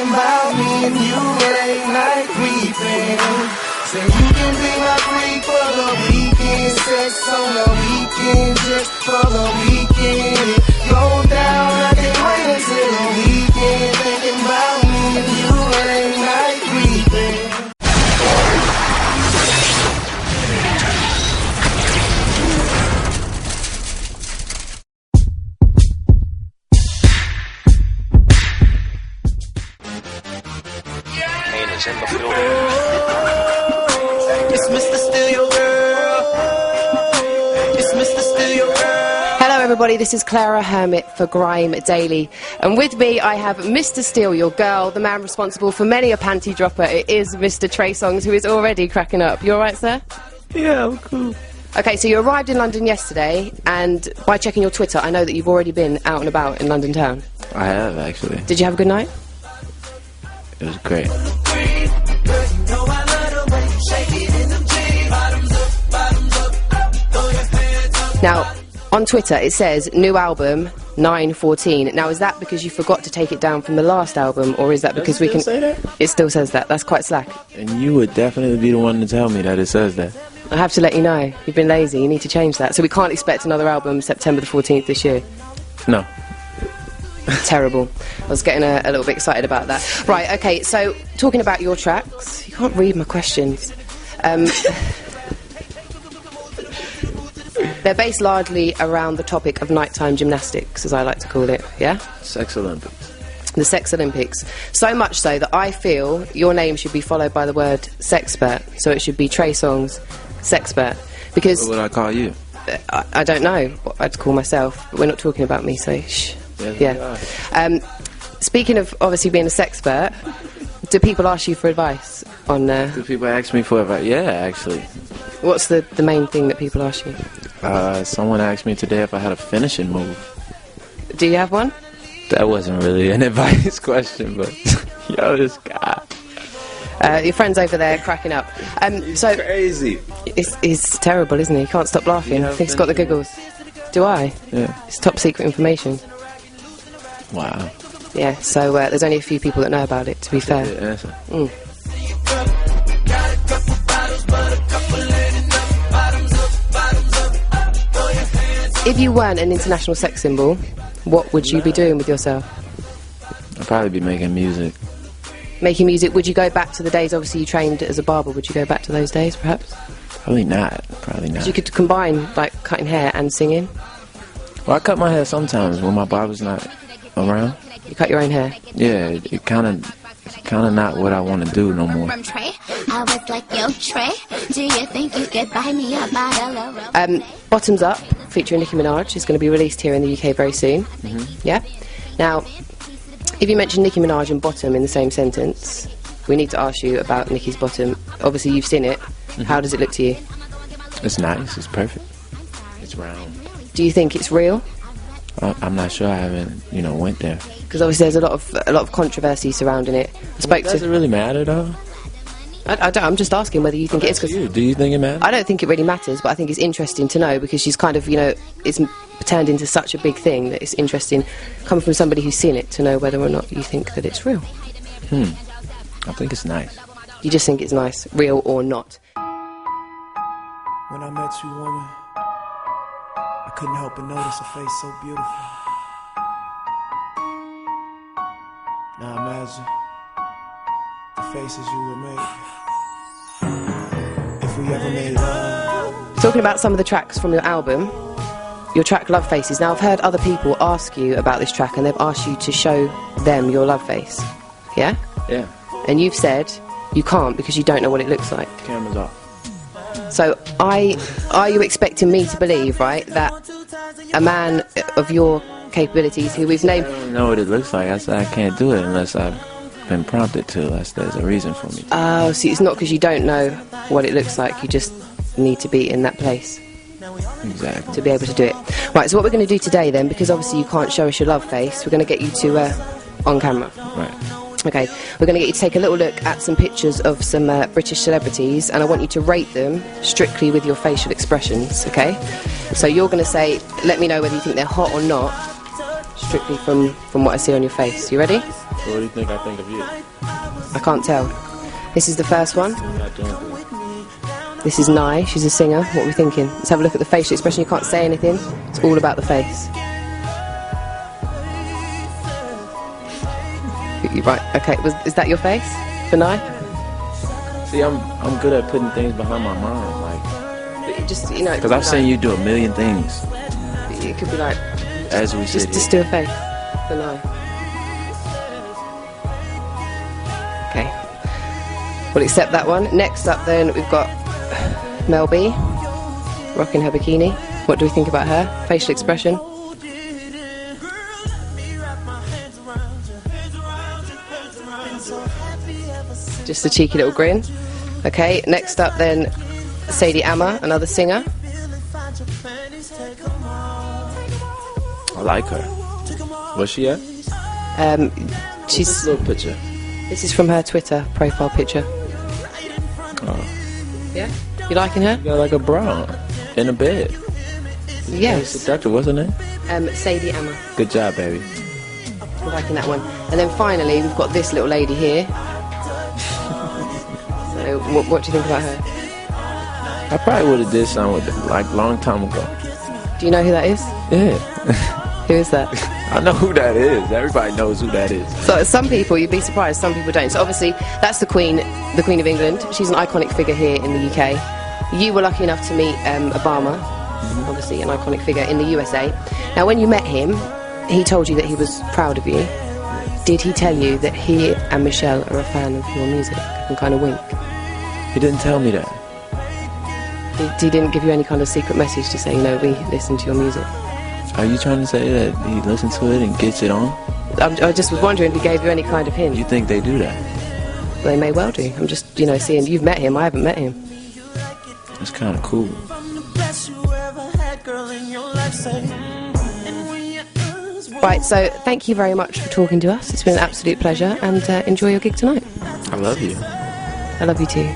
About me and you late night creeping. Say you can be my freak for the weekend. Sex on the weekend, just for the weekend. Go down, I can't wait until the weekend. Thinking about me and you late night creeping. In the building. It's Mr. Steal Your Girl. It's Mr. Steal Your Girl. Hello everybody, this is Clara Hermit for Grime Daily, and with me I have Mr. Steal Your Girl, the man responsible for many a panty dropper. It is Mr. Trey Songz, who is already cracking up. You alright, sir? Yeah, I'm cool. Okay, so you arrived in London yesterday, and by checking your Twitter I know that you've already been out and about in London town. I have, actually. Did you have a good night? It was great. Now, on Twitter it says, new album, 9/14. Now, is that because you forgot to take it down from the last album, or is that because we can... Say that? It still says that. That's quite slack. And you would definitely be the one to tell me that it says that. I have to let you know. You've been lazy. You need to change that. So we can't expect another album September the 14th this year. No. Terrible. I was getting a little bit excited about that. Right, okay, so talking about your tracks... You can't read my questions. They're based largely around the topic of nighttime gymnastics, as I like to call it, yeah? Sex Olympics. The Sex Olympics. So much so that I feel your name should be followed by the word sexpert. So it should be Trey Songz, sexpert. Because... What would I call you? I don't know what I'd call myself, but we're not talking about me, so shh. Yes, yeah. Speaking of obviously being a sexpert, do people ask you for advice on... Do people ask me for advice? Yeah, actually. What's the main thing that people ask you? Someone asked me today if I had a finishing move. Do you have one? That wasn't really an advice question, but... Yo, this guy. Your friend's over there cracking up. So Crazy. He's terrible, isn't he? He can't stop laughing. I think he's got the giggles. Do I? Yeah. It's top secret information. Wow. Yeah, so there's only a few people that know about it, to be fair. Yeah, If you weren't an international sex symbol, what would you be doing with yourself? I'd probably be making music. Making music. Would you go back to the days, obviously you trained as a barber, would you go back to those days, perhaps? Probably not. Probably not. 'Cause you could combine, like, cutting hair and singing. Well, I cut my hair sometimes when my barber's not around. You cut your own hair? Yeah, it's kind of not what I want to do no more. From Trey, I was like, yo, Trey, do you think you could buy me a bottle of Bottoms Up, featuring Nicki Minaj, is going to be released here in the UK very soon. Yeah? Now, if you mention Nicki Minaj and bottom in the same sentence, we need to ask you about Nicki's bottom. Obviously, you've seen it. How does it look to you? It's nice. It's perfect. It's round. Do you think it's real? I'm not sure. I haven't, went there. Because obviously there's a lot of controversy surrounding it. Does it really matter, though? I'm just asking whether you think it is. Do you think it matters? I don't think it really matters, but I think it's interesting to know because she's kind of, it's turned into such a big thing that it's interesting, coming from somebody who's seen it, to know whether or not you think that it's real. I think it's nice. You just think it's nice, real or not. When I met you, woman, I couldn't help but notice a face so beautiful. Now imagine the faces you would make if we ever made love. Talking about some of the tracks from your album, your track Love Faces. Now, I've heard other people ask you about this track and they've asked you to show them your love face. Yeah? Yeah. And you've said you can't because you don't know what it looks like. Camera's off. So, are you expecting me to believe, right, that a man of your capabilities, who we've named... I don't know what it looks like. I said I can't do it unless I've been prompted to. There's a reason for me. Oh, so it's not because you don't know what it looks like, you just need to be in that place. Exactly. To be able to do it. Right, so what we're going to do today then, because obviously you can't show us your love face, we're going to get you to on camera. Right. Okay, we're going to get you to take a little look at some pictures of some British celebrities, and I want you to rate them strictly with your facial expressions, okay? So you're going to say, let me know whether you think they're hot or not, strictly from what I see on your face. You ready? So what do you think I think of you? I can't tell. This is the first one. You're not doing good. This is Nye. She's a singer. What are we thinking? Let's have a look at the facial expression. You can't say anything. It's all about the face. Right. Okay. Is that your face for Nye? See, I'm good at putting things behind my mind, like. Just, you know. Because I've seen you do a million things. It could be like. As we sit Just do a face for Nye. Okay. We'll accept that one. Next up, then we've got Mel B, rocking her bikini. What do we think about her? Facial expression. Just a cheeky little grin. Okay, next up then, Sadie Amma, another singer. I like her. Where's she at? She's This little picture. This is from her Twitter profile picture. Oh. Yeah, you liking her? You got like a bra in a bed. Yes. Seductive, what's her name? Sadie Amma. Good job, baby. We're liking that one. And then finally, we've got this little lady here. So, what do you think about her? I probably would have did something with it, like long time ago. Do you know who that is? Yeah. Who is that? I know who that is. Everybody knows who that is. So some people, you'd be surprised, some people don't. So obviously, that's the Queen of England. She's an iconic figure here in the UK. You were lucky enough to meet Obama, obviously an iconic figure in the USA. Now, when you met him, he told you that he was proud of you. Did he tell you that he and Michelle are a fan of your music and kind of wink? He didn't tell me that. He didn't give you any kind of secret message to say, no, we listen to your music? Are you trying to say that he listens to it and gets it on? I just was wondering if he gave you any kind of hint. You think they do that? They may well do. I'm just, seeing you've met him. I haven't met him. It's kind of cool. Right, so thank you very much for talking to us. It's been an absolute pleasure, and enjoy your gig tonight. I love you. I love you too.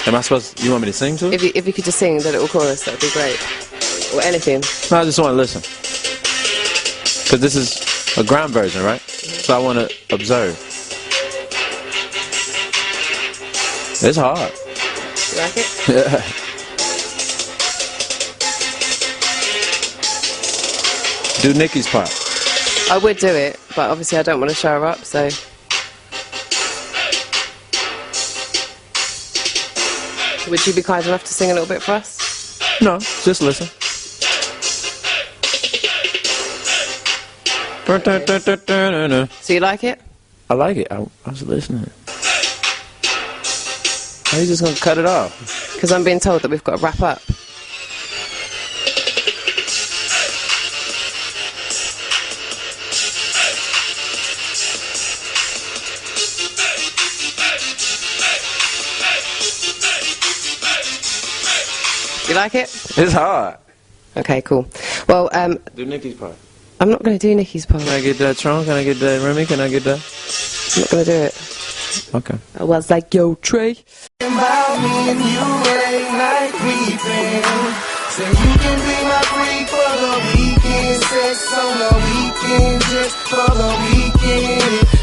Am I supposed? You want me to sing to it? If you could just sing the little chorus, that would be great. Or anything. No, I just want to listen. Because this is a ground version, right? So I want to observe. It's hard. You like it? Yeah. Do Nikki's part. I would do it, but obviously I don't want to show her up, so... Would you be kind enough to sing a little bit for us? No, just listen. So you like it? I like it. I was listening. How are you just going to cut it off? Because I'm being told that we've got to wrap up. You like it? It's hard. Okay, cool. Well, Do Nikki's part. I'm not going to do Nikki's part. Can I get that Tron? Can I get that Remy? Can I get that? I'm not going to do it. Okay. I was like, yo, Trey. About me and you ain't like creeping. Say you can be my freak for the weekend. Sex on the weekend, just for the weekend.